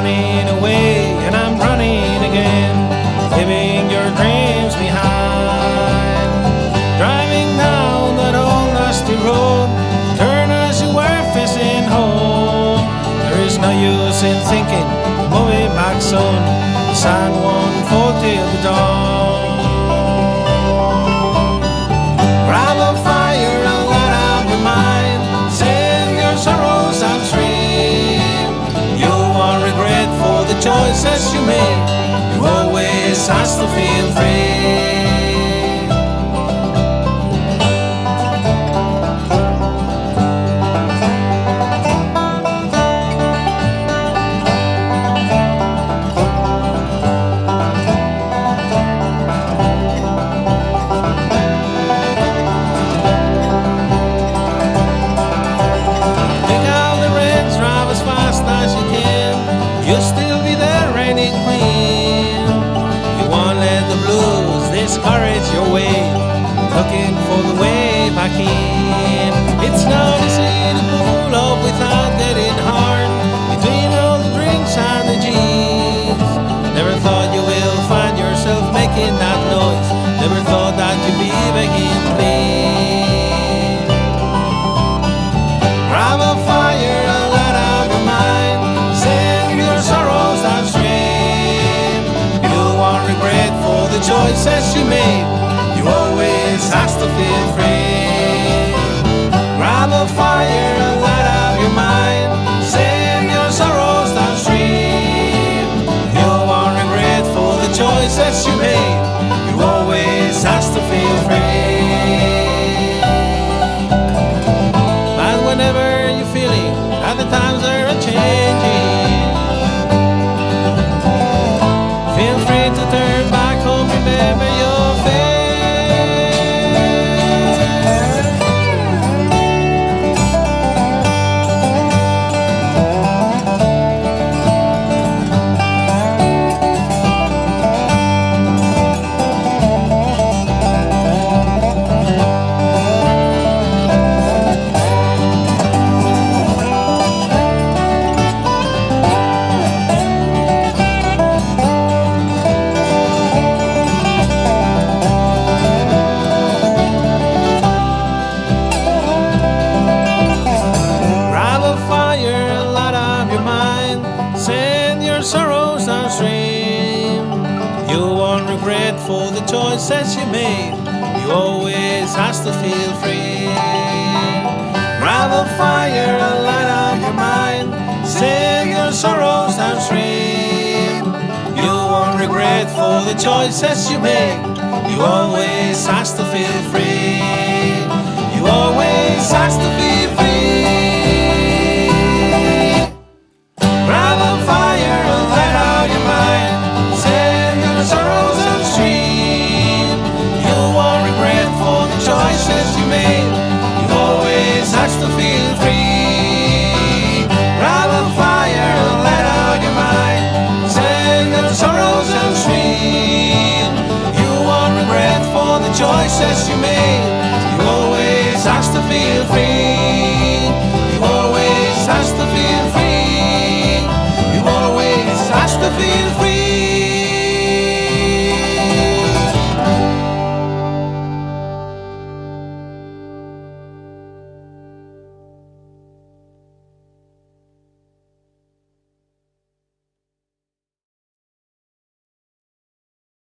running away and I'm running again, leaving your dreams behind. Driving down that old dusty road, turn as you were facing home. There is no use in thinking, moving back soon. The sun won't fall till the dawn. Grab a fire and light up your mind, send your sorrows upstream. You won't regret for the choices you made. You always has to feel free. You'll still be there reigning queen. You won't let the blues discourage your way, looking for the way back in. It's not easy to pull off without getting hard, between all the drinks and the jeans. Never thought you will find yourself making that noise, never thought that you'd be begging please. Grab a fire and light up your mind, sorrows upstream. You won't regret for the choices you made. You always have to feel free. Grab a fire and light up your mind, send your sorrows downstream. You won't regret for the choices you made. You always have to feel free. But whenever you're feeling that the times are changing, feel free to turn back home, remember your face. Send your sorrows downstream. You won't regret for the choices you made. You always has to feel free. Grab a fire and light up your mind, send your sorrows downstream. You won't regret for the choices you made. You always has to feel free. You always has to feel free. To feel free. Grab a fire and let out your mind, send your sorrows downstream. You won't regret for the choices you made. You always have to feel free.